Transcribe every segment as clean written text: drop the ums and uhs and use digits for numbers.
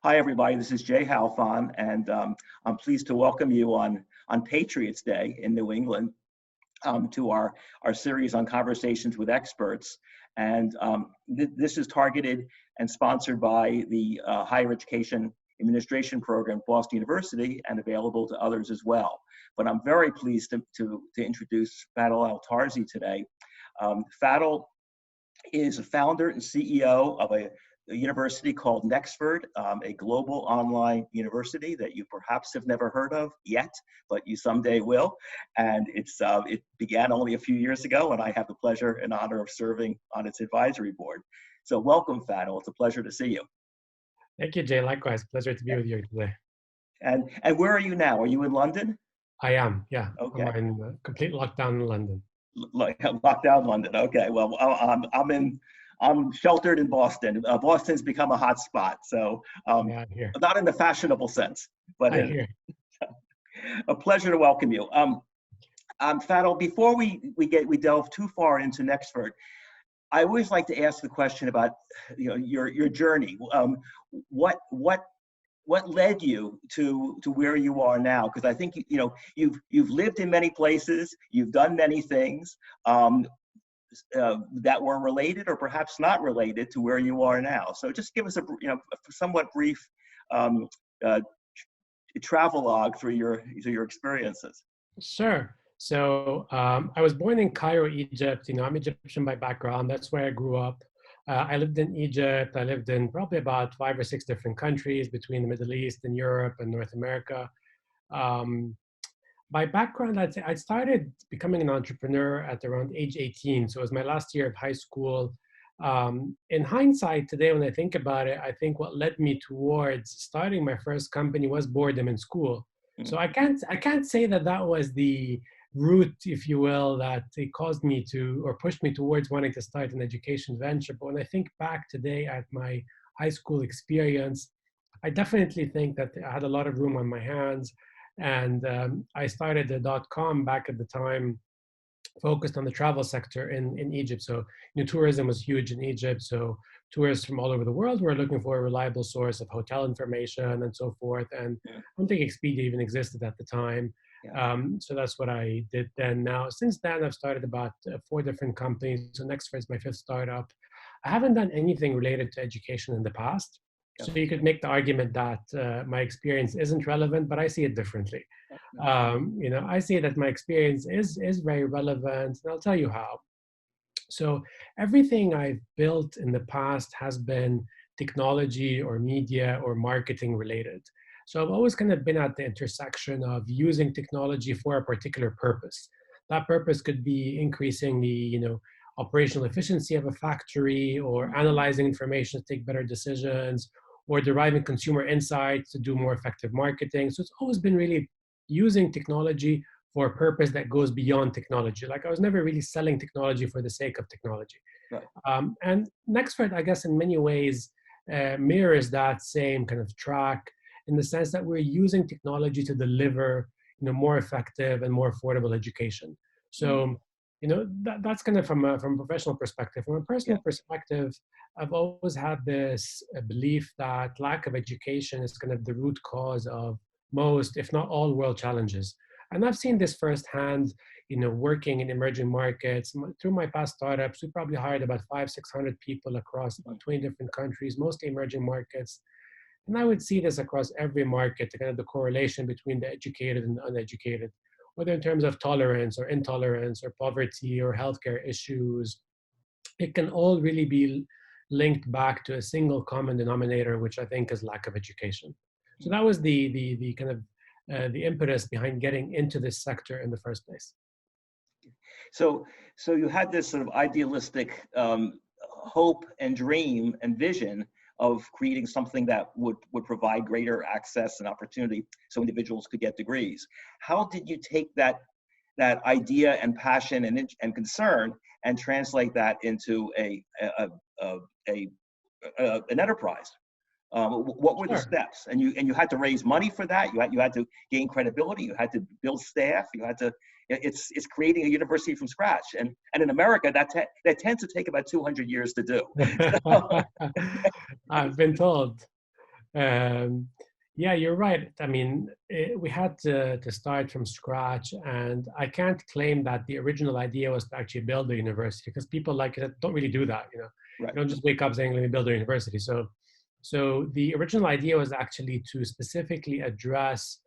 Hi, everybody. This is Jay Halfond, and I'm pleased to welcome you on Patriots Day in New England to our series on conversations with experts. And this is targeted and sponsored by the Higher Education Administration Program at Boston University and available to others as well. But I'm very pleased to introduce Fadl Al-Tarzi today. Fadl is a founder and CEO of a university called Nexford, a global online university that you perhaps have never heard of yet, but you someday will. And it began only a few years ago, and I have the pleasure and honor of serving on its advisory board. So welcome, Fadl. It's a pleasure to see you. Thank you, Jay. Likewise, pleasure to be with you today. And where are you now? Are you in London? I am, yeah. Okay. I'm in complete lockdown in London. Lockdown London. Okay. Well, I'm sheltered in Boston. Boston's become a hot spot, so Yeah, here. not in the fashionable sense, but a pleasure to welcome you. Fadl, before we delve too far into Nexford, I always like to ask the question about your journey. What led you to where you are now? Because I think you've lived in many places, you've done many things that were related or perhaps not related to where you are now. So just give us a somewhat brief travelogue through your experiences. Sure. So I was born in Cairo, Egypt. I'm Egyptian by background. That's where I grew up. I lived in Egypt. I lived in probably about 5 or 6 different countries between the Middle East and Europe and North America. By background, I'd say I started becoming an entrepreneur at around age 18. So it was my last year of high school. In hindsight, today, when I think about it, I think what led me towards starting my first company was boredom in school. Mm-hmm. So I can't say that was the route, if you will, that it caused me to or pushed me towards wanting to start an education venture. But when I think back today at my high school experience, I definitely think that I had a lot of room on my hands. And I started the .com back at the time, focused on the travel sector in Egypt. So tourism was huge in Egypt. So tourists from all over the world were looking for a reliable source of hotel information and so forth. And I don't think Expedia even existed at the time. Yeah. So that's what I did then. Now, since then, I've started about 4 different companies. So Nexford is my 5th startup. I haven't done anything related to education in the past. So you could make the argument that my experience isn't relevant, but I see it differently. I see that my experience is very relevant, and I'll tell you how. So everything I've built in the past has been technology or media or marketing related. So I've always kind of been at the intersection of using technology for a particular purpose. That purpose could be increasing the, operational efficiency of a factory, or analyzing information to take better decisions, or deriving consumer insights to do more effective marketing. So it's always been really using technology for a purpose that goes beyond technology. Like I was never really selling technology for the sake of technology. Right. And Nexford, I guess, in many ways mirrors that same kind of track, in the sense that we're using technology to deliver, more effective and more affordable education. So, that's kind of from a professional perspective. From a personal perspective, I've always had this belief that lack of education is kind of the root cause of most, if not all, world challenges. And I've seen this firsthand, working in emerging markets. Through my past startups, we probably hired about 500-600 people across about 20 different countries, mostly emerging markets. And I would see this across every market, kind of the correlation between the educated and the uneducated, whether in terms of tolerance or intolerance or poverty or healthcare issues. It can all really be linked back to a single common denominator, which I think is lack of education. So that was the kind of the impetus behind getting into this sector in the first place. So you had this sort of idealistic hope and dream and vision of creating something that would provide greater access and opportunity so individuals could get degrees. How did you take that idea and passion and concern and translate that into an enterprise? What were the steps? And you had to raise money for that. You had to gain credibility. You had to build staff. You had to. It's creating a university from scratch. And in America, that tends to take about 200 years to do. I've been told. Yeah, you're right. I mean, we had to start from scratch, and I can't claim that the original idea was to actually build a university because people like it don't really do that. Right. You don't just wake up saying, "Let me build a university." So the original idea was actually to specifically address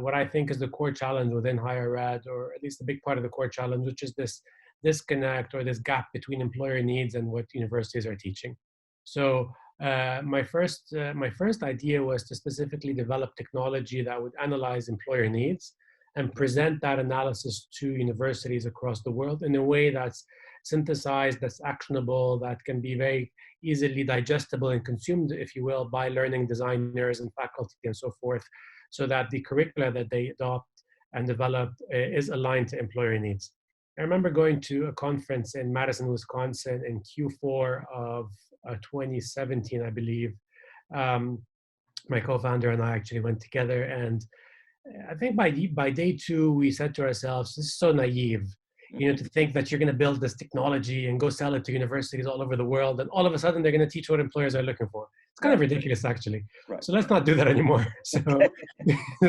what I think is the core challenge within higher ed, or at least a big part of the core challenge, which is this disconnect or this gap between employer needs and what universities are teaching. So my first idea was to specifically develop technology that would analyze employer needs and present that analysis to universities across the world in a way that's synthesized, that's actionable, that can be very easily digestible and consumed, if you will, by learning designers and faculty and so forth, so that the curricula that they adopt and develop is aligned to employer needs. I remember going to a conference in Madison, Wisconsin in Q4 of 2017, I believe. Um, my co-founder and I actually went together, and I think by day two, we said to ourselves, this is so naive, to think that you're going to build this technology and go sell it to universities all over the world, and all of a sudden they're going to teach what employers are looking for. It's kind of ridiculous, actually. Right. So let's not do that anymore. So,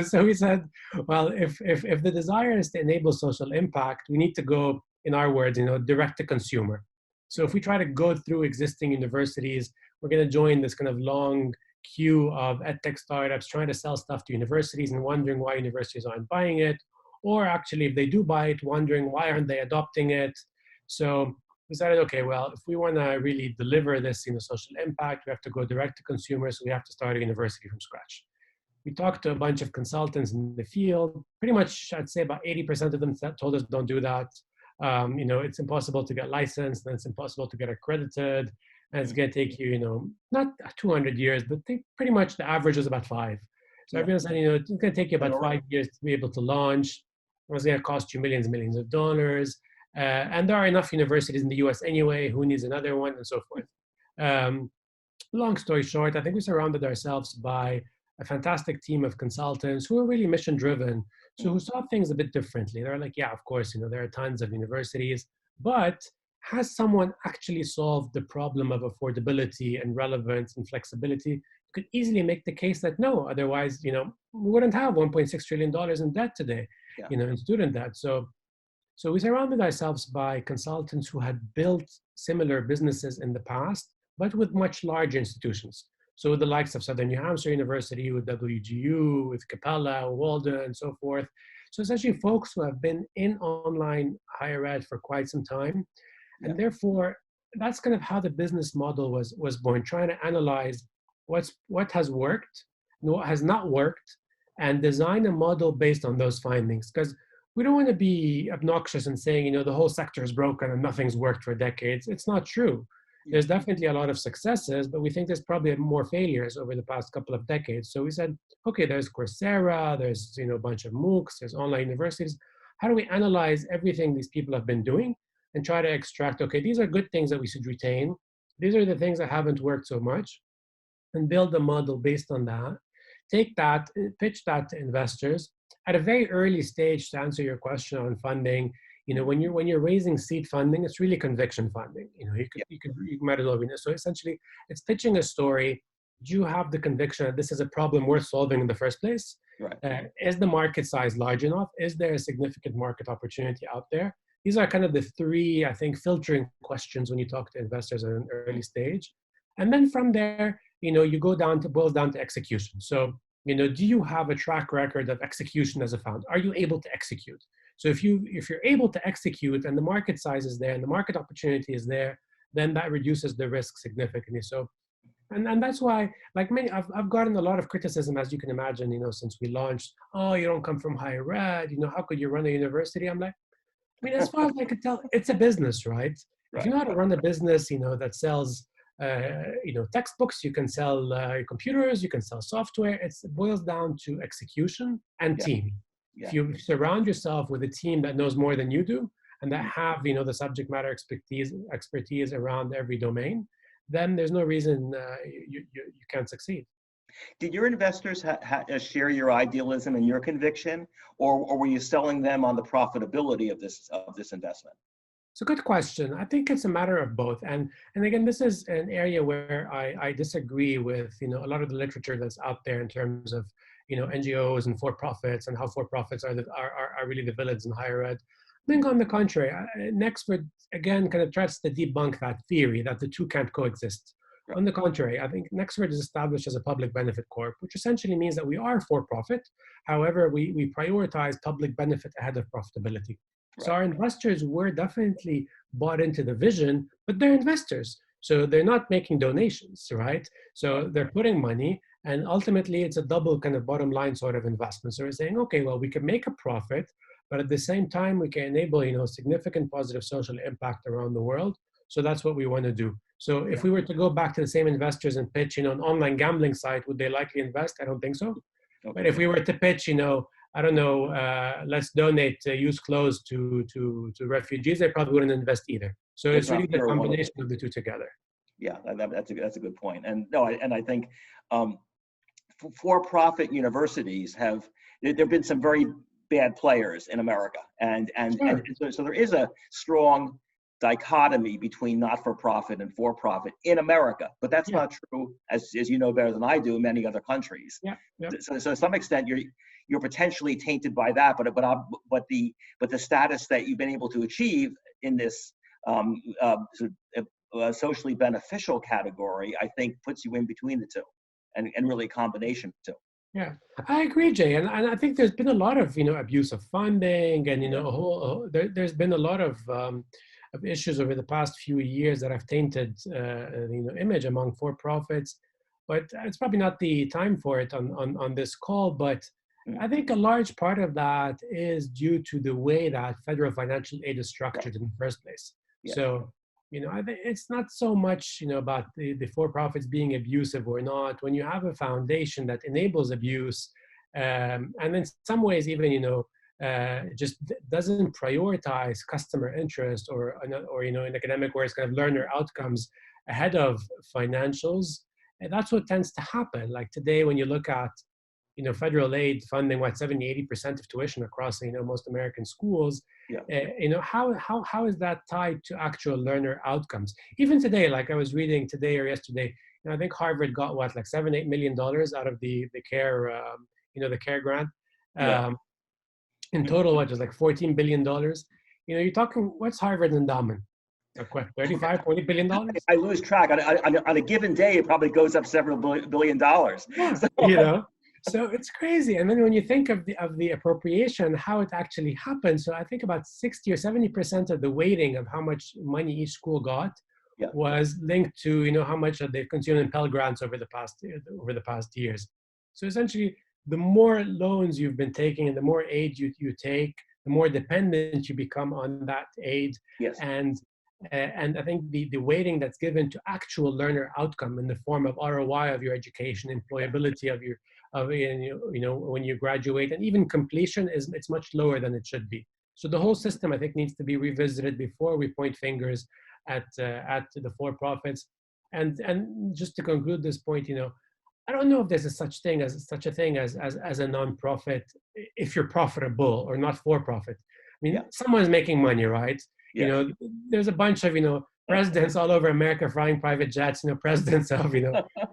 so we said, well, if the desire is to enable social impact, we need to go, in our words, direct to consumer. So if we try to go through existing universities, we're going to join this kind of long queue of edtech startups trying to sell stuff to universities and wondering why universities aren't buying it, or actually if they do buy it, wondering why aren't they adopting it. So we decided, okay, well, if we want to really deliver this social impact, we have to go direct to consumers. So we have to start a university from scratch. We talked to a bunch of consultants in the field. Pretty much, I'd say about 80% of them told us don't do that. It's impossible to get licensed, and it's impossible to get accredited, and it's going to take you, not 200 years, but pretty much the average is about 5. So everyone said, it's going to take you about 5 years to be able to launch. It's going to cost you millions and millions of dollars. And there are enough universities in the US anyway. Who needs another one, and so forth. Long story short, I think we surrounded ourselves by a fantastic team of consultants who are really mission driven, so who saw things a bit differently. They're like, yeah, of course, there are tons of universities, but has someone actually solved the problem of affordability and relevance and flexibility? You could easily make the case that no, otherwise, we wouldn't have $1.6 trillion in debt today, in student debt. So we surrounded ourselves by consultants who had built similar businesses in the past, but with much larger institutions. So with the likes of Southern New Hampshire University, with WGU, with Capella, Walden, and so forth. So essentially folks who have been in online higher ed for quite some time. And therefore, that's kind of how the business model was born, trying to analyze what has worked and what has not worked, and design a model based on those findings. Because we don't want to be obnoxious and saying, the whole sector is broken and nothing's worked for decades. It's not true. There's definitely a lot of successes, but we think there's probably more failures over the past couple of decades. So we said, okay, there's Coursera, there's a bunch of MOOCs, there's online universities. How do we analyze everything these people have been doing and try to extract, okay, these are good things that we should retain. These are the things that haven't worked so much, and build a model based on that. Take that, pitch that to investors at a very early stage. To answer your question on funding, when you're raising seed funding, it's really conviction funding. You might as well be. So essentially, it's pitching a story. Do you have the conviction that this is a problem worth solving in the first place? Right. Is the market size large enough? Is there a significant market opportunity out there? These are kind of the 3, I think, filtering questions when you talk to investors at an early stage. And then from there, you go boils down to execution. So, do you have a track record of execution as a founder? Are you able to execute? So if you're able to execute and the market size is there and the market opportunity is there, then that reduces the risk significantly. So, and that's why, like I've gotten a lot of criticism, as you can imagine, since we launched. Oh, you don't come from higher ed. How could you run a university? I'm like, as far as I could tell, it's a business, right? If you know how to run a business, that sells, textbooks, you can sell computers, you can sell software. It boils down to execution and team. If you surround yourself with a team that knows more than you do and that have, the subject matter expertise around every domain, then there's no reason you can't succeed. Did your investors share your idealism and your conviction, or were you selling them on the profitability of this investment? It's a good question. I think it's a matter of both. And again, this is an area where I disagree with, a lot of the literature that's out there in terms of, NGOs and for-profits and how for-profits are really the villains in higher ed. I think on the contrary, Nexford again kind of tries to debunk that theory that the two can't coexist. Right. On the contrary, I think Nexford is established as a public benefit corp, which essentially means that we are for-profit. However, we prioritize public benefit ahead of profitability. So Right. our investors were definitely bought into the vision, but they're investors. So they're not making donations, right? So they're putting money, and ultimately it's a double kind of bottom line sort of investment. So we're saying, okay, well, we can make a profit, but at the same time, we can enable, significant positive social impact around the world. So that's what we want to do. So if we were to go back to the same investors and pitch, an online gambling site, would they likely invest? I don't think so. Okay. But if we were to pitch, I don't know, let's donate used clothes to refugees, they probably wouldn't invest either. So it's really the combination of the two together. Yeah, that's a good point. And no, I think for-profit universities there've been some very bad players in America, and so there is a strong dichotomy between not-for-profit and for-profit in America, but that's not true, as you know better than I do, in many other countries. So to some extent, you're potentially tainted by that, but the status that you've been able to achieve in this socially beneficial category, I think, puts you in between the two, and really a combination of the two. Yeah, I agree, Jay, and I think there's been a lot of abuse of funding, and there's been a lot of issues over the past few years that have tainted image among for-profits. But it's probably not the time for it on this call. But I think a large part of that is due to the way that federal financial aid is structured in the first place. So I think it's not so much about the for-profits being abusive or not. When you have a foundation that enables abuse, and in some ways even just doesn't prioritize customer interest or in academic where it's kind of learner outcomes ahead of financials, and that's what tends to happen. Like today, when you look at federal aid funding 70-80% of tuition across most American schools, how is that tied to actual learner outcomes? Even today, like I was reading today or yesterday, I think Harvard got what, like $7-8 million out of the CARE the CARE grant. In total, what was like $14 billion. You're talking, what's Harvard's endowment? Like what, $35-40 billion? I lose track. On a given day, it probably goes up several billion dollars. Yeah, so it's crazy. And then when you think of the appropriation, how it actually happened, so I think about 60 or 70% of the weighting of how much money each school got was linked to how much they've consumed in Pell Grants over the past years. So essentially, the more loans you've been taking and the more aid you take, the more dependent you become on that aid. And I think the weighting that's given to actual learner outcome in the form of ROI of your education, employability of when you graduate, and even completion it's much lower than it should be. So the whole system, I think, needs to be revisited before we point fingers at the for-profits. And just to conclude this point, I don't know if there's such a thing as a nonprofit if you're profitable or not for profit. I mean, someone's making money, right? There's a bunch of presidents all over America flying private jets. Presidents of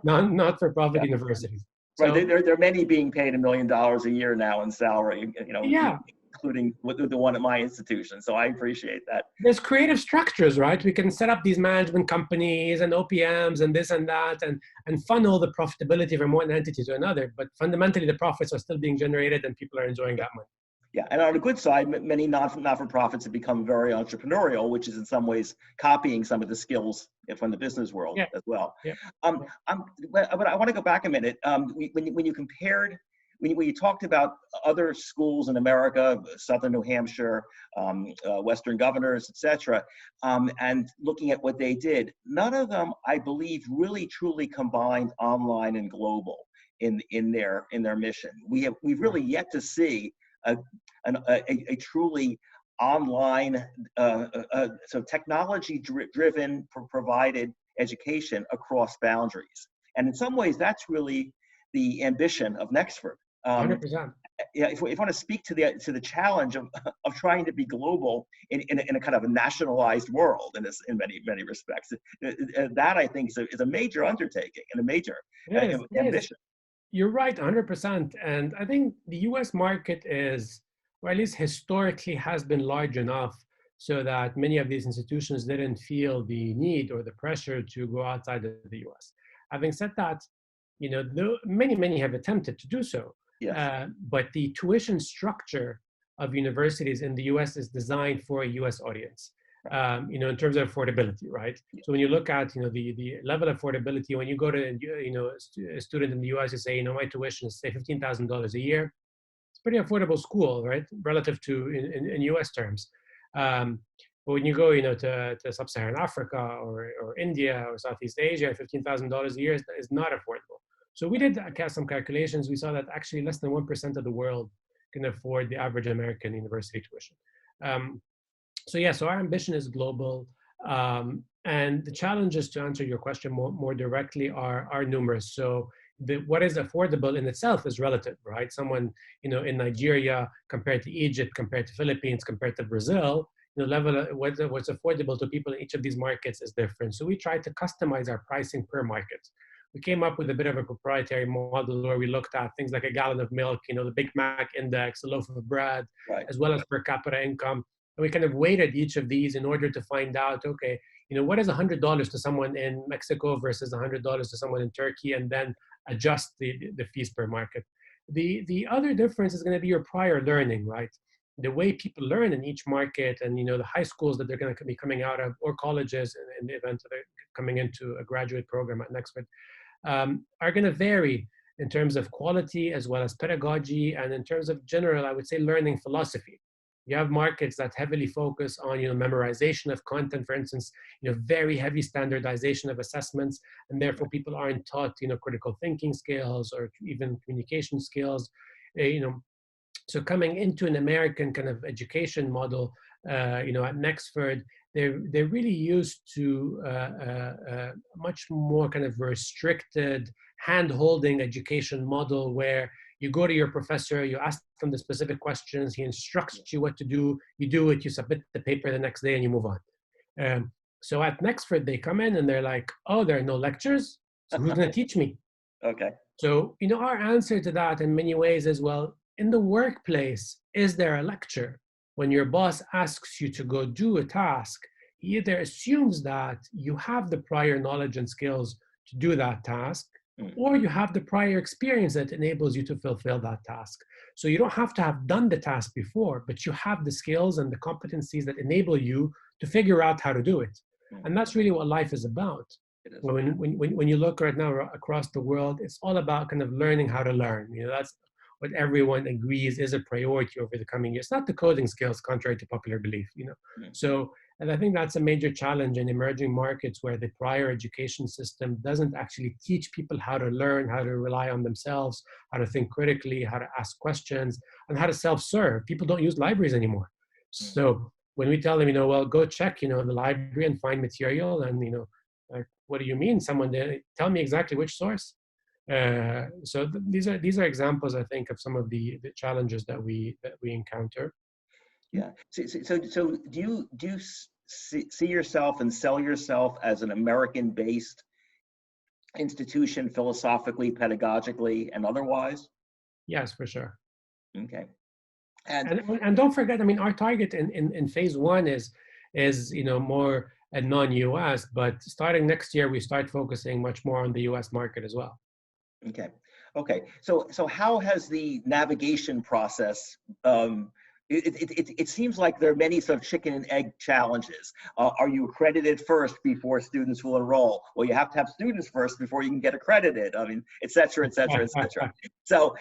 not-for-profit universities. Right. There are many being paid $1 million a year now in salary. Including the one at my institution. So I appreciate that. There's creative structures, right? We can set up these management companies and OPMs and this and that and funnel the profitability from one entity to another. But fundamentally, the profits are still being generated and people are enjoying that money. Yeah, and on the good side, many not-for-profits have become very entrepreneurial, which is in some ways copying some of the skills from the business world as well. But I want to go back a minute. When you compared, when you talked about other schools in America, Southern New Hampshire, Western Governors, etc., and looking at what they did, none of them, I believe, really truly combined online and global in their mission. We've really yet to see a truly online, so technology-driven provided education across boundaries. And in some ways, that's really the ambition of Nexford, 100%. Yeah, if we want to speak to the challenge of trying to be global in a kind of a nationalized world in many respects, that I think is a major undertaking and a major It is. ambition. You're right, 100%. And I think the US market is, or at least historically, has been large enough so that many of these institutions didn't feel the need or the pressure to go outside of the US. Having said that, many have attempted to do so. Yes. But the tuition structure of universities in the US is designed for a US audience. In terms of affordability, right? So when you look at, the level of affordability, when you go to, a student in the US, you say, my tuition is say $15,000 a year. It's pretty affordable school, right? Relative to in US terms. But when you go, to sub-Saharan Africa or India or Southeast Asia, $15,000 a year is not affordable. So we did some calculations. We saw that actually less than 1% of the world can afford the average American university tuition. So our ambition is global. And the challenges, to answer your question more directly, are numerous. So what is affordable in itself is relative, right? Someone, in Nigeria compared to Egypt, compared to Philippines, compared to Brazil, level of what's affordable to people in each of these markets is different. So we try to customize our pricing per market. We came up with a bit of a proprietary model where we looked at things like a gallon of milk, the Big Mac index, a loaf of bread, right, as well as per capita income. And we kind of weighted each of these in order to find out, okay, what is $100 to someone in Mexico versus $100 to someone in Turkey, and then adjust the fees per market. The other difference is going to be your prior learning, right? The way people learn in each market, and the high schools that they're going to be coming out of, or colleges in the event that they're coming into a graduate program at Nexford, are going to vary in terms of quality as well as pedagogy, and in terms of general, I would say, learning philosophy. You have markets that heavily focus on memorization of content, for instance, very heavy standardization of assessments, and therefore people aren't taught critical thinking skills or even communication skills. So coming into an American kind of education model, at Nexford, they're really used to much more kind of restricted hand-holding education model where you go to your professor, you ask them the specific questions, he instructs you what to do, you do it, you submit the paper the next day, and you move on. So at Nexford, they come in and they're like, oh, there are no lectures, so who's going to teach me? Okay. So, our answer to that in many ways is, well, in the workplace, is there a lecture? When your boss asks you to go do a task, he either assumes that you have the prior knowledge and skills to do that task, or you have the prior experience that enables you to fulfill that task. So you don't have to have done the task before, but you have the skills and the competencies that enable you to figure out how to do it. And that's really what life is about. When you look right now across the world, it's all about kind of learning how to learn. That's what everyone agrees is a priority over the coming years. Not the coding skills, contrary to popular belief. So, and I think that's a major challenge in emerging markets where the prior education system doesn't actually teach people how to learn, how to rely on themselves, how to think critically, how to ask questions, and how to self-serve. People don't use libraries anymore. So when we tell them, well, go check, the library and find material, and like, what do you mean? Someone tell me exactly which source. So these are examples, I think, of some of the challenges that we encounter. Yeah. So do you see yourself and sell yourself as an American-based institution, philosophically, pedagogically, and otherwise? Yes, for sure. Okay. And don't forget, our target in phase one is more a non-US, but starting next year, we start focusing much more on the US market as well. Okay. So how has the navigation process? It seems like there are many sort of chicken and egg challenges. Are you accredited first before students will enroll? Well, you have to have students first before you can get accredited. Et cetera, et cetera, et cetera. So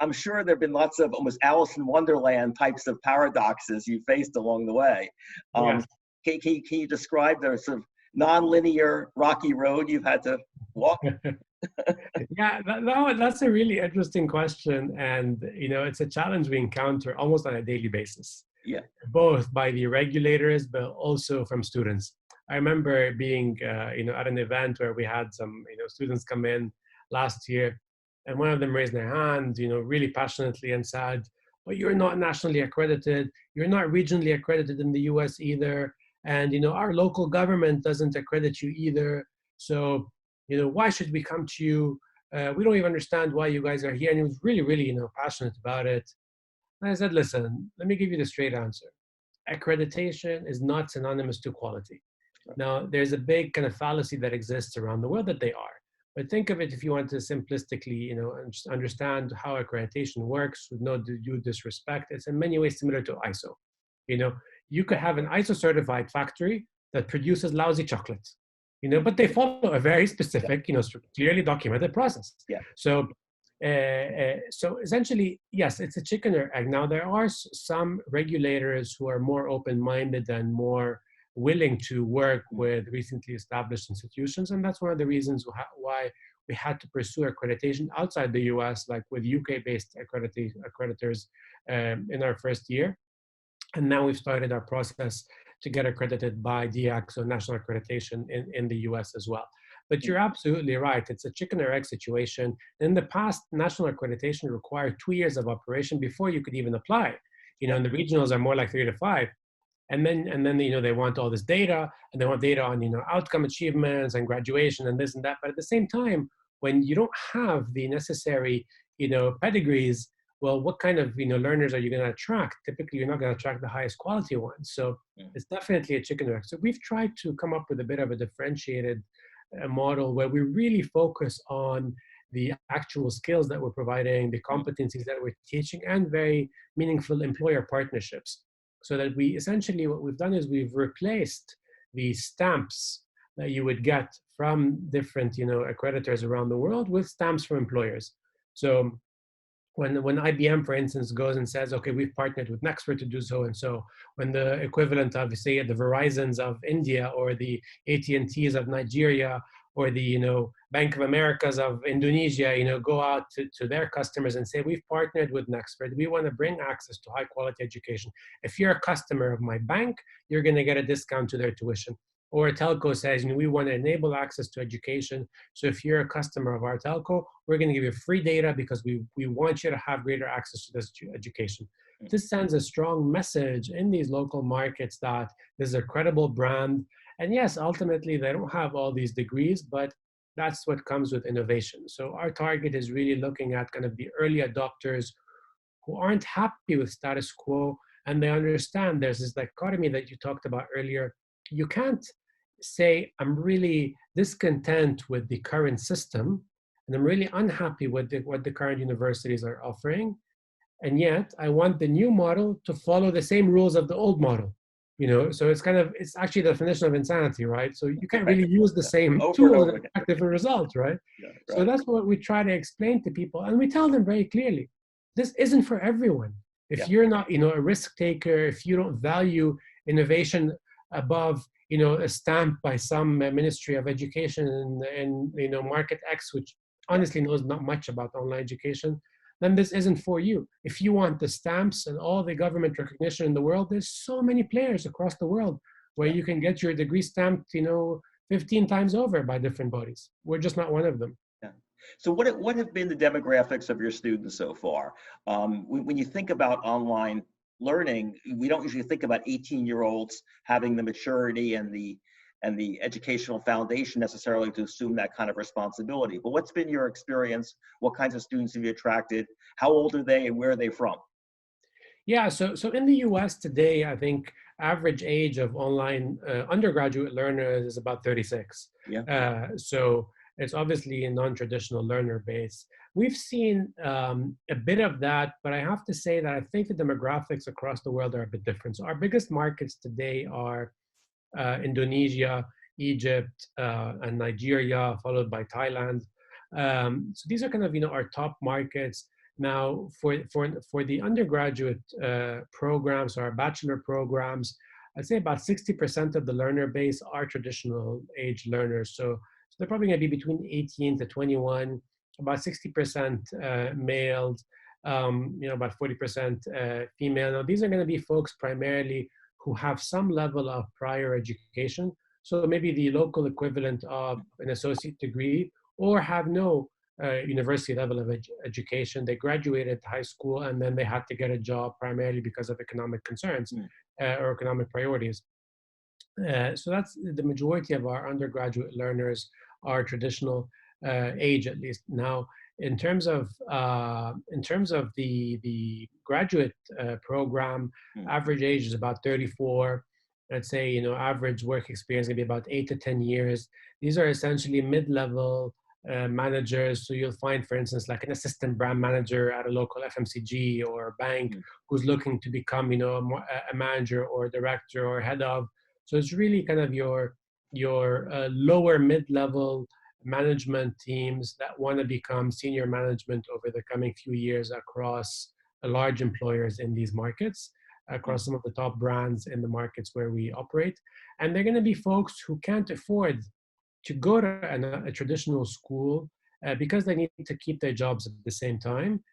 I'm sure there've been lots of almost Alice in Wonderland types of paradoxes you faced along the way. Yes. Can you describe the sort of non-linear rocky road you've had to walk? Yeah, that's a really interesting question, and it's a challenge we encounter almost on a daily basis. Yeah, both by the regulators, but also from students. I remember being, at an event where we had some, students come in last year, And one of them raised their hand, really passionately and said, but you're not nationally accredited. You're not regionally accredited in the US either. And, our local government doesn't accredit you either. So, why should we come to you? We don't even understand why you guys are here. And he was really, really, passionate about it. And I said, listen, let me give you the straight answer. Accreditation is not synonymous to quality. Now, there's a big kind of fallacy that exists around the world that they are. But think of it if you want to simplistically, understand how accreditation works with no due disrespect. It's in many ways similar to ISO. You could have an ISO certified factory that produces lousy chocolate, but they follow a very specific, clearly documented process. Yeah. So essentially, yes, it's a chicken or egg. Now, there are some regulators who are more open-minded and more willing to work with recently established institutions. And that's one of the reasons why we had to pursue accreditation outside the US, like with UK-based accreditors in our first year. And now we've started our process to get accredited by DAC, so national accreditation in the US as well. But you're absolutely right. It's a chicken or egg situation. In the past, national accreditation required 2 years of operation before you could even apply. And the regionals are more like 3 to 5. And then they want all this data, and they want data on outcome achievements and graduation and this and that. But at the same time, when you don't have the necessary pedigrees, well, what kind of learners are you going to attract? Typically, you're not going to attract the highest quality ones. So it's definitely a chicken or egg. So we've tried to come up with a bit of a differentiated model where we really focus on the actual skills that we're providing, the competencies that we're teaching, and very meaningful employer partnerships. So that we essentially, what we've done is we've replaced the stamps that you would get from different, accreditors around the world with stamps from employers. So when IBM, for instance, goes and says, okay, we've partnered with Nexford to do so and so, when the equivalent of, say, the Verizons of India or the AT&Ts of Nigeria or the Bank of Americas of Indonesia, go out to their customers and say, we've partnered with Nexford. We want to bring access to high quality education. If you're a customer of my bank, you're going to get a discount to their tuition. Or a telco says, we want to enable access to education. So if you're a customer of our telco, we're going to give you free data because we want you to have greater access to this education. This sends a strong message in these local markets that this is a credible brand. And yes, ultimately, they don't have all these degrees, but that's what comes with innovation. So our target is really looking at kind of the early adopters who aren't happy with status quo, and they understand there's this dichotomy that you talked about earlier. You can't say, I'm really discontent with the current system, and I'm really unhappy with what the current universities are offering, and yet I want the new model to follow the same rules of the old model. So it's actually the definition of insanity, right? So you can't really use the same tools and expect different results, right? Yeah, right? So that's what we try to explain to people. And we tell them very clearly, this isn't for everyone. If you're not, a risk taker, if you don't value innovation above, a stamp by some Ministry of Education and Market X, which honestly knows not much about online education, then this isn't for you. If you want the stamps and all the government recognition in the world, there's so many players across the world where you can get your degree stamped, 15 times over by different bodies. We're just not one of them. Yeah. So what have been the demographics of your students so far? When you think about online learning, we don't usually think about 18-year-olds having the maturity and the educational foundation necessarily to assume that kind of responsibility. But what's been your experience? What kinds of students have you attracted? How old are they and where are they from? Yeah, so in the US today, I think average age of online undergraduate learners is about 36. Yeah. So it's obviously a non-traditional learner base. We've seen a bit of that, but I have to say that I think the demographics across the world are a bit different. So our biggest markets today are Indonesia, Egypt, and Nigeria, followed by Thailand. So these are kind of our top markets. Now, for the undergraduate programs or bachelor programs, I'd say about 60% of the learner base are traditional age learners. So they're probably going to be between 18 to 21, about 60% males, about 40% female. Now, these are going to be folks primarily who have some level of prior education. So maybe the local equivalent of an associate degree, or have no university level of education. They graduated high school and then they had to get a job primarily because of economic concerns or economic priorities. So that's the majority of our undergraduate learners are traditional age, at least. Now, in terms of the graduate program, average age is about 34. Let's say, you know, average work experience can be about 8 to 10 years. These are essentially mid-level managers. So you'll find, for instance, like an assistant brand manager at a local FMCG or a bank who's looking to become, you know, a manager or a director or head of. So it's really kind of your lower mid-level management teams that want to become senior management over the coming few years across large employers in these markets, across some of the top brands in the markets where we operate. And they're going to be folks who can't afford to go to a traditional school because they need to keep their jobs at the same time.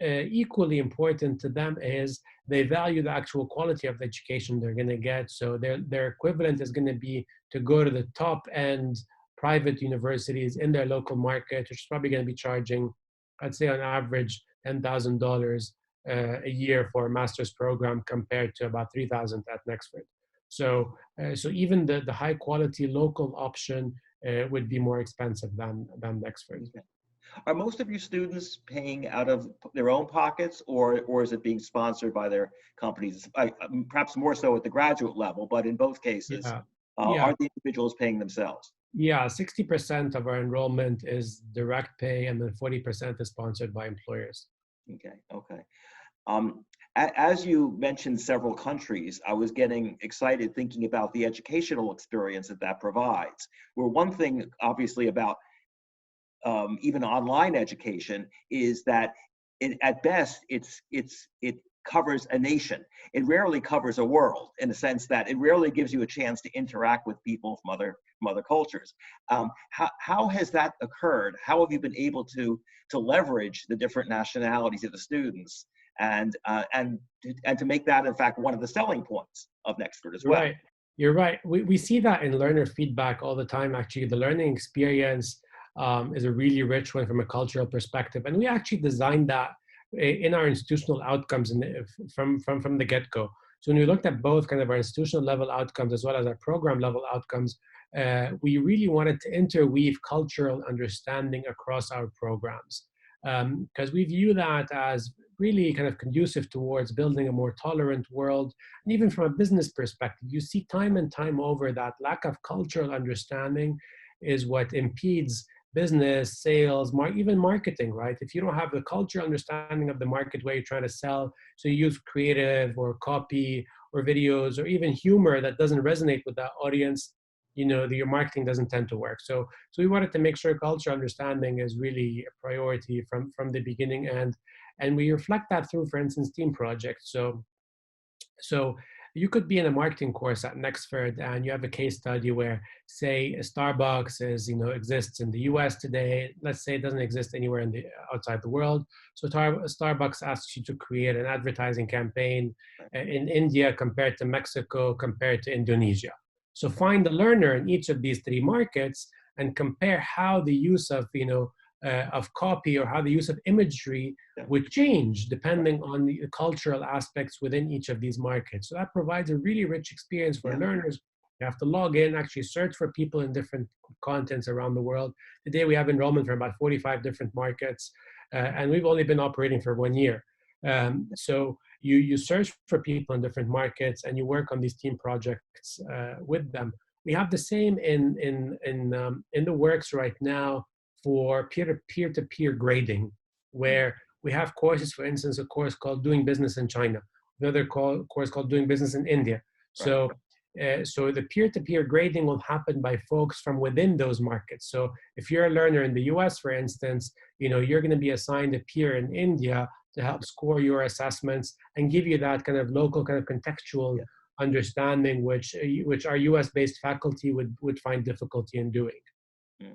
Equally important to them is they value the actual quality of the education they're going to get. So their equivalent is going to be to go to the top end private universities in their local market, which is probably going to be charging, I'd say on average, $10,000 a year for a master's program compared to about $3,000 at Nexford. So even the high quality local option would be more expensive than Nexford. Are most of your students paying out of their own pockets, or is it being sponsored by their companies? Perhaps more so at the graduate level, but in both cases, are the individuals paying themselves? Yeah, 60% of our enrollment is direct pay, and then 40% is sponsored by employers. Okay. As you mentioned several countries, I was getting excited thinking about the educational experience that provides. Where one thing, obviously, about even online education is that at best it covers a nation. It rarely covers a world, in the sense that it rarely gives you a chance to interact with people from other cultures. How has that occurred? How have you been able to leverage the different nationalities of the students and to make that, in fact, one of the selling points of Nexford as well? Right. You're right. We see that in learner feedback all the time. Actually, the learning experience is a really rich one from a cultural perspective, and we actually designed that in our institutional outcomes from the get-go. So when we looked at both kind of our institutional level outcomes as well as our program level outcomes, we really wanted to interweave cultural understanding across our programs, because we view that as really kind of conducive towards building a more tolerant world. And even from a business perspective, you see time and time over that lack of cultural understanding is what impedes business, sales, even marketing, right? If you don't have the cultural understanding of the market where you're trying to sell, so you use creative or copy or videos or even humor that doesn't resonate with that audience, you know, your marketing doesn't tend to work. So we wanted to make sure cultural understanding is really a priority from the beginning, and we reflect that through, for instance, team projects. So you could be in a marketing course at Nexford and you have a case study where, say, Starbucks exists in the US today. Let's say it doesn't exist anywhere outside the world. So Starbucks asks you to create an advertising campaign in India compared to Mexico, compared to Indonesia. So find the learner in each of these three markets and compare how the use of copy or how the use of imagery would change depending on the cultural aspects within each of these markets. So that provides a really rich experience for learners. You have to log in, actually search for people in different contents around the world. Today we have enrollment for about 45 different markets, and we've only been operating for 1 year. So you search for people in different markets and you work on these team projects with them. We have the same in the works right now for peer-to-peer grading, where we have courses, for instance, a course called Doing Business in China, another course called Doing Business in India. So the peer-to-peer grading will happen by folks from within those markets. So if you're a learner in the US, for instance, you're going to be assigned a peer in India to help score your assessments and give you that kind of local, kind of contextual understanding, which our US-based faculty would find difficulty in doing.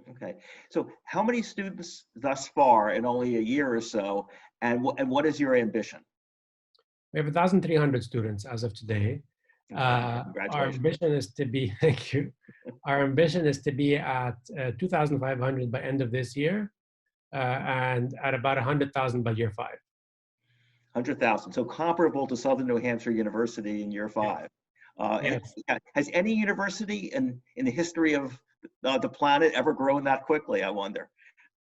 Okay, so how many students thus far in only a year or so, and what is your ambition? We have 1,300 students as of today. Congratulations. Our ambition is to be, thank you. Our ambition is to be at 2,500 by end of this year, and at about 100,000 by year 5. 100,000. So comparable to Southern New Hampshire University in year Yeah. 5. Yes. Has any university in the history of the planet ever grown that quickly, I wonder?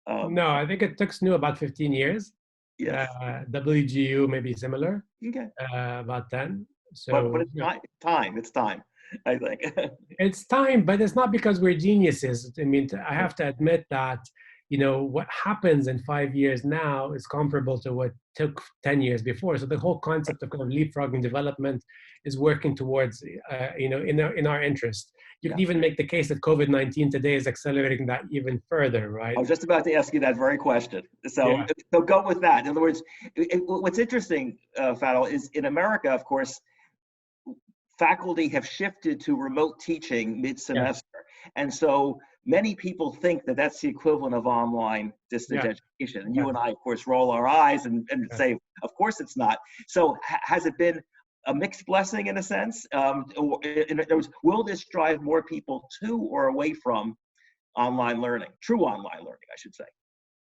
No, I think it took SNU about 15 years. Yes. WGU maybe similar, Okay. about 10. But So it's yeah, time. It's time, I think. it's time, but it's not because we're geniuses. I mean, I have to admit that, what happens in 5 years now is comparable to what took 10 years before. So the whole concept of kind of leapfrogging development is working towards, in our interest. You Yeah. could even make the case that COVID-19 today is accelerating that even further, right? I was just about to ask you that very question. So, Yeah. so go with that. In other words, what's interesting, Fadl, is in America, of course, faculty have shifted to remote teaching Yes. mid-semester. And so many people think that that's the equivalent of online distance Yeah. education. And Yeah. you and I, of course, roll our eyes and Yeah. say, of course it's not. So has it been a mixed blessing in a sense? Or in other words, will this drive more people to or away from online learning, true online learning, I should say?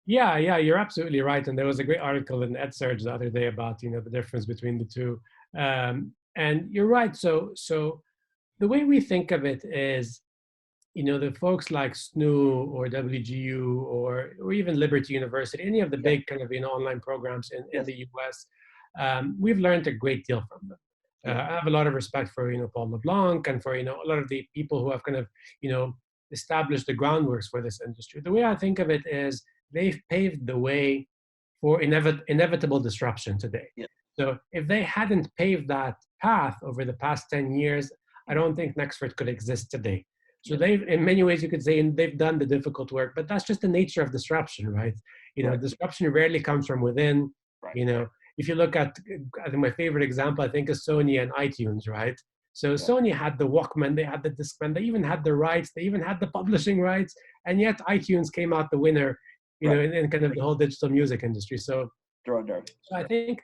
Yeah, you're absolutely right. And there was a great article in EdSurge the other day about the difference between the two. And you're right. So the way we think of it is, the folks like SNU or WGU or even Liberty University, any of the Yeah. big kind of online programs in Yes. the US, we've learned a great deal from them. Yeah. I have a lot of respect for Paul LeBlanc and for a lot of the people who have kind of established the groundworks for this industry. The way I think of it is they've paved the way for inevitable disruption today. Yeah. So if they hadn't paved that path over the past 10 years, I don't think Nexford could exist today. So Yeah. they've, in many ways, you could say, they've done the difficult work, but that's just the nature of disruption, right? Right. Disruption rarely comes from within. Right. If you look at, I think my favorite example, I think, is Sony and iTunes, right? So Yeah. Sony had the Walkman, they had the Discman, they even had the rights, they even had the publishing rights, and yet iTunes came out the winner, Right. in kind of the whole digital music industry. So I think,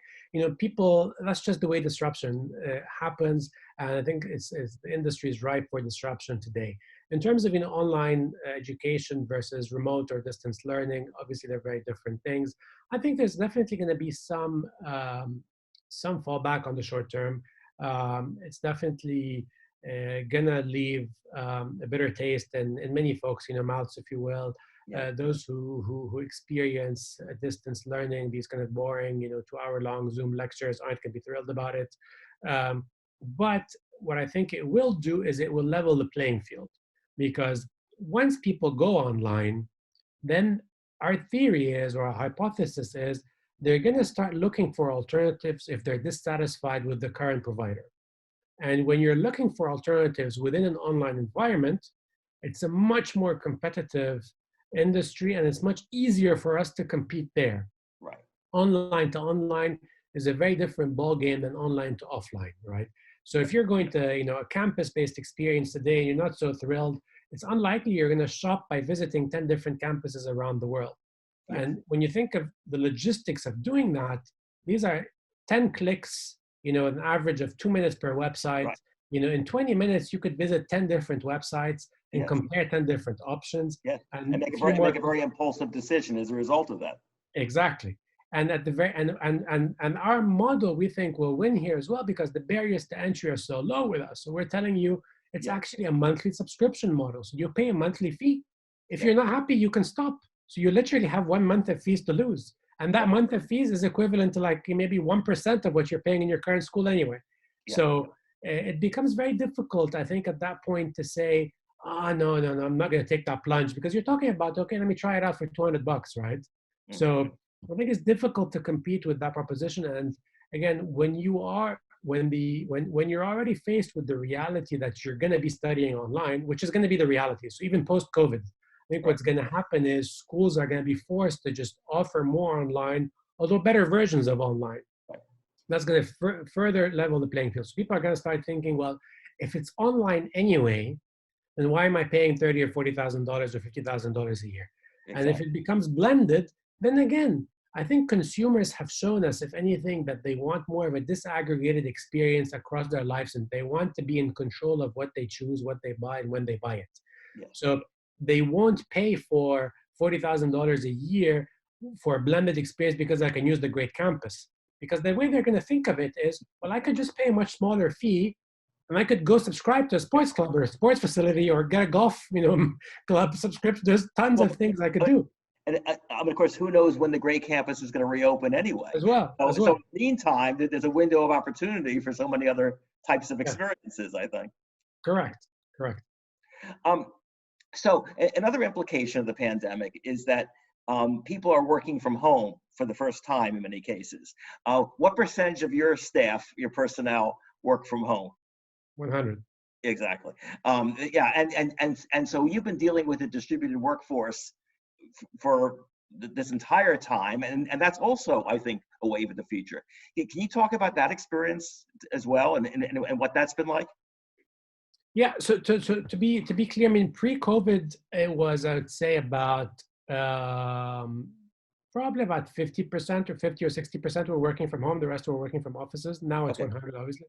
people, that's just the way disruption happens. And I think the industry is ripe for disruption today. In terms of, online education versus remote or distance learning, obviously they're very different things. I think there's definitely going to be some fallback on the short term. It's definitely gonna leave a bitter taste in many folks, mouths, if you will. Yeah. Those who experience distance learning, these kind of boring, 2-hour-long Zoom lectures, aren't going to be thrilled about it. But what I think it will do is it will level the playing field, because once people go online, then our theory is, or our hypothesis is, they're going to start looking for alternatives if they're dissatisfied with the current provider. And when you're looking for alternatives within an online environment, it's a much more competitive industry, and it's much easier for us to compete there. Right. Online to online is a very different ballgame than online to offline, right? So if you're going to, a campus-based experience today and you're not so thrilled, it's unlikely you're going to shop by visiting 10 different campuses around the world. Yes. And when you think of the logistics of doing that, these are 10 clicks, an average of 2 minutes per website. Right. In 20 minutes, you could visit 10 different websites and Yes. compare 10 different options. Yes. And make a very impulsive decision as a result of that. Exactly. And at the very and our model, we think, will win here as well, because the barriers to entry are so low with us. So we're telling you it's actually a monthly subscription model. So you pay a monthly fee. If you're not happy, you can stop. So you literally have 1 month of fees to lose. And that month of fees is equivalent to like maybe 1% of what you're paying in your current school anyway. Yeah. So it becomes very difficult, I think, at that point to say, no, I'm not going to take that plunge, because you're talking about, okay, let me try it out for $200, right? Mm-hmm. So I think it's difficult to compete with that proposition. And again, when you're already faced with the reality that you're going to be studying online, which is going to be the reality. So even post-COVID, I think what's going to happen is schools are going to be forced to just offer more online, although better versions of online. That's going to further level the playing field. So people are going to start thinking, well, if it's online anyway, then why am I paying $30,000 or $40,000 or $50,000 a year? Exactly. And if it becomes blended, then again, I think consumers have shown us, if anything, that they want more of a disaggregated experience across their lives, and they want to be in control of what they choose, what they buy, and when they buy it. Yeah. So they won't pay for $40,000 a year for a blended experience because I can use the great campus. Because the way they're going to think of it is, well, I could just pay a much smaller fee, and I could go subscribe to a sports club or a sports facility or get a golf, club subscription. There's tons Well, of things I could do and of course, who knows when the great campus is going to reopen anyway. as well. So in the meantime, there's a window of opportunity for so many other types of Yeah, experiences, I think. correct. Um, so another implication of the pandemic is that people are working from home for the first time in many cases. What percentage of your staff, your personnel, work from home? 100. Exactly. Yeah, and so you've been dealing with a distributed workforce for this entire time, and that's also, I think, a wave of the future. Can you talk about that experience as well, and what that's been like? Yeah. So to be clear, I mean, pre-COVID, it was, I would say, about probably about 50% or 50 or 60% were working from home. The rest were working from offices. Now it's Okay. 100, obviously.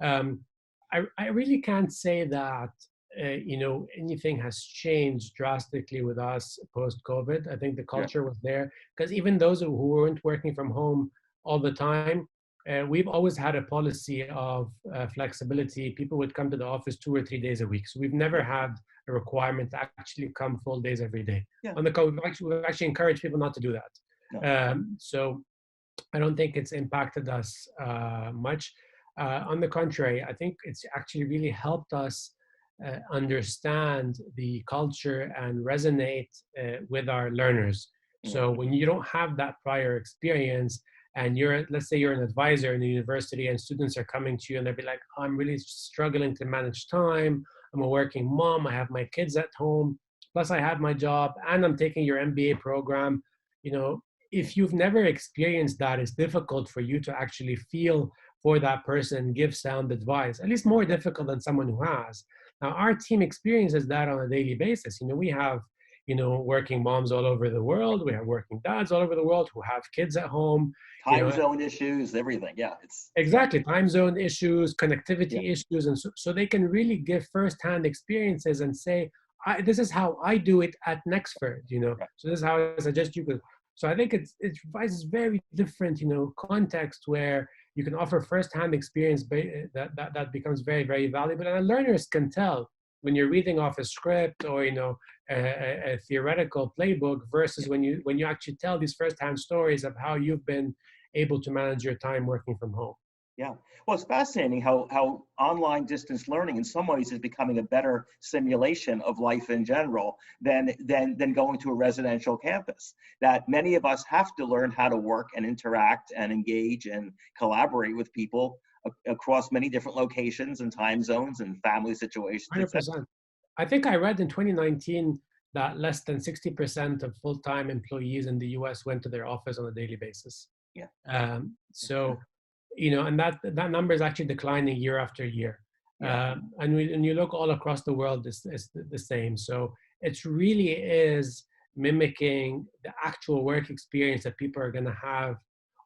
Um, I really can't say that anything has changed drastically with us post-COVID. I think the Yeah. culture was there because even those who weren't working from home all the time, we've always had a policy of flexibility. People would come to the office 2 or 3 days a week. So we've never Yeah. had a requirement to actually come full days every day. Yeah. On the contrary, we've actually encouraged people not to do that. No. So I don't think it's impacted us much. On the contrary, I think it's actually really helped us understand the culture and resonate with our learners. So when you don't have that prior experience, and let's say you're an advisor in the university and students are coming to you and they'll be like, I'm really struggling to manage time. I'm a working mom. I have my kids at home. Plus I have my job and I'm taking your MBA program. If you've never experienced that, it's difficult for you to actually feel for that person and give sound advice, at least more difficult than someone who has. Now, our team experiences that on a daily basis. We have, working moms all over the world. We have working dads all over the world who have kids at home. Time zone issues, everything. Yeah, it's exactly time zone issues, connectivity yeah. issues, and so they can really give firsthand experiences and say, this is how I do it at Nexford. Right. So this is how I suggest you could. So I think it provides very different, context where you can offer firsthand experience that becomes very, very valuable. And learners can tell when you're reading off a script or a theoretical playbook versus when you actually tell these firsthand stories of how you've been able to manage your time working from home. Yeah. Well, it's fascinating how online distance learning in some ways is becoming a better simulation of life in general than going to a residential campus. That many of us have to learn how to work and interact and engage and collaborate with people across many different locations and time zones and family situations. 100%. I think I read in 2019 that less than 60% of full-time employees in the US went to their office on a daily basis. Yeah. And that number is actually declining year after year. Yeah. And when you look all across the world, it's the same. So it really is mimicking the actual work experience that people are going to have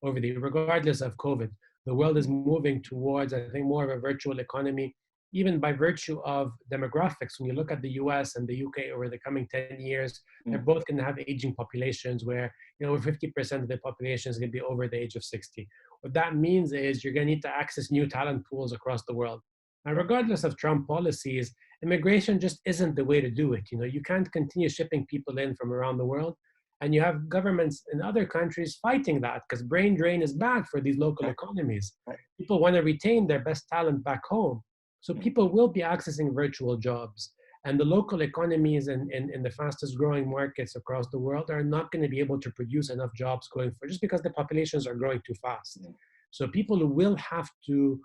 regardless of COVID. The world is moving towards, I think, more of a virtual economy, even by virtue of demographics. When you look at the US and the UK over the coming 10 years, they're both going to have aging populations where, over 50% of the population is going to be over the age of 60. What that means is you're going to need to access new talent pools across the world. Now, regardless of Trump policies, immigration just isn't the way to do it. You can't continue shipping people in from around the world. And you have governments in other countries fighting that because brain drain is bad for these local economies. People want to retain their best talent back home. So people will be accessing virtual jobs. And the local economies in the fastest growing markets across the world are not going to be able to produce enough jobs going forward just because the populations are growing too fast. So people will have to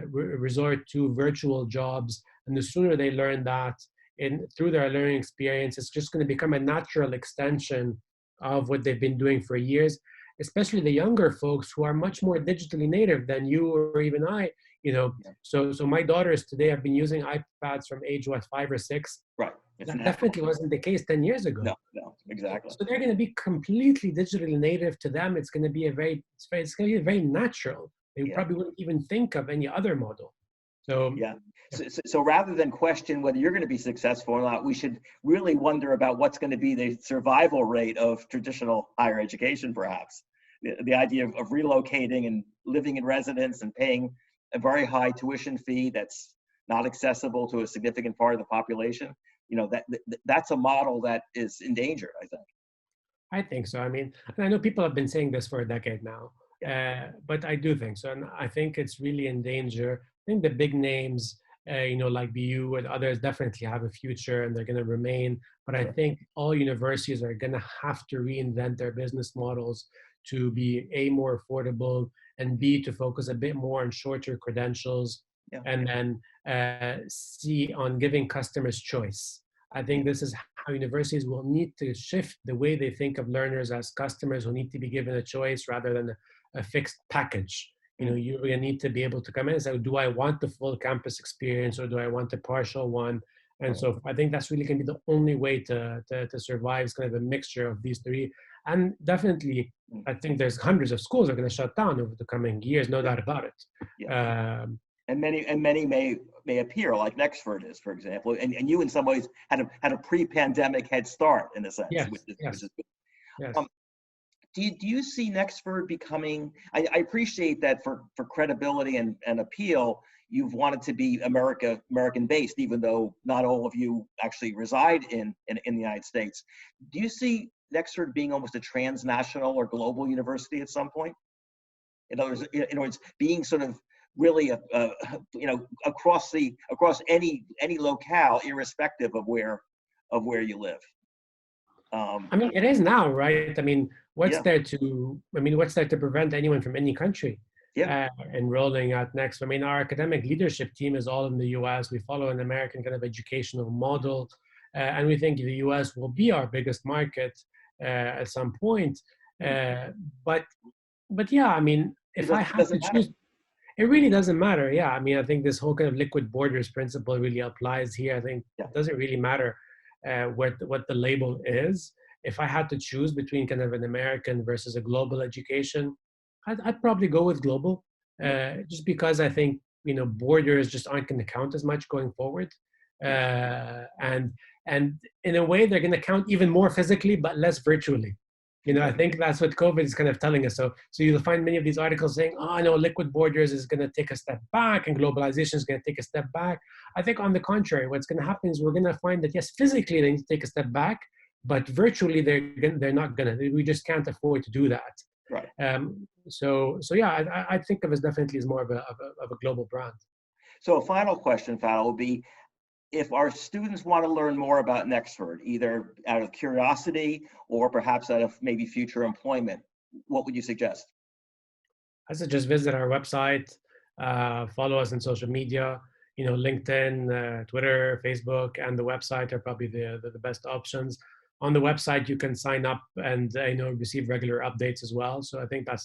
resort to virtual jobs. And the sooner they learn that through their learning experience, it's just going to become a natural extension of what they've been doing for years, especially the younger folks who are much more digitally native than you or even I. So my daughters today have been using iPads from age 5 or 6. Right. That definitely wasn't the case 10 years ago. No, exactly. So they're going to be completely digitally native. To them, it's going to be very natural. They probably wouldn't even think of any other model. So, Yeah. yeah. So rather than question whether you're going to be successful or not, we should really wonder about what's going to be the survival rate of traditional higher education, perhaps. The idea of relocating and living in residence and paying a very high tuition fee that's not accessible to a significant part of the population, that's a model that is in danger, I think. I think so. I mean, and I know people have been saying this for a decade now, Yeah. but I do think so. And I think it's really in danger. I think the big names, like BU and others definitely have a future and they're going to remain. But I Sure. think all universities are going to have to reinvent their business models to be A, more affordable, and B, to focus a bit more on shorter credentials, Yeah. and then C, on giving customers choice. I think this is how universities will need to shift the way they think of learners as customers who need to be given a choice rather than a fixed package. You're going to need to be able to come in and say, do I want the full campus experience or do I want a partial one? And so I think that's really going to be the only way to survive. It's kind of a mixture of these three. And definitely, I think there's hundreds of schools that are going to shut down over the coming years, no doubt about it. Yeah. And many may appear, like Nexford is, for example, and you in some ways had a pre-pandemic head start in a sense, Yes, which is yes, good. yes. Do you see Nexford becoming? I appreciate that for credibility and appeal, you've wanted to be American based, even though not all of you actually reside in the United States. Do you see Nexford being almost a transnational or global university at some point? In other words, being sort of really across any locale, irrespective of where you live. I mean, it is now, right? I mean, what's Yeah. there to prevent anyone from any country Yeah. enrolling at Next? I mean, our academic leadership team is all in the US. We follow an American kind of educational model, and we think the US will be our biggest market at some point. But yeah, I mean, if I It had to doesn't matter. choose, it really doesn't matter. Yeah, I mean, I think this whole kind of liquid borders principle really applies here. I think Yeah. it doesn't really matter what the label is. If I had to choose between kind of an American versus a global education, I'd probably go with global, just because I think borders just aren't going to count as much going forward, and in a way they're going to count even more physically but less virtually. I think that's what COVID is kind of telling us. So you'll find many of these articles saying, oh, no, liquid borders is going to take a step back and globalization is going to take a step back. I think on the contrary, what's going to happen is we're going to find that, yes, physically they need to take a step back, but virtually they're not going to. We just can't afford to do that. Right. So yeah, I think of it definitely as more of a global brand. So a final question, Fadl, will be, if our students want to learn more about Nexford, either out of curiosity or perhaps out of maybe future employment, what would you suggest? I suggest visit our website, follow us on social media. LinkedIn, Twitter, Facebook, and the website are probably the best options. On the website, you can sign up and receive regular updates as well. So I think that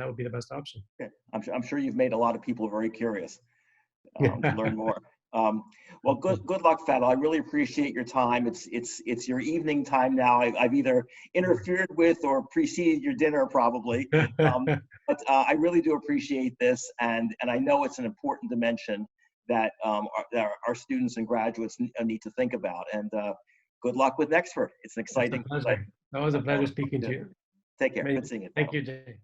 would be the best option. Okay. I'm sure you've made a lot of people very curious to learn more. Well, good luck, Fadl. I really appreciate your time. It's your evening time now. I've either interfered with or preceded your dinner, probably. But I really do appreciate this, and I know it's an important dimension that our students and graduates need to think about. And good luck with Nexford. It's an exciting. That was a pleasure speaking to you. Take care. Good seeing you. Thank you, Jay.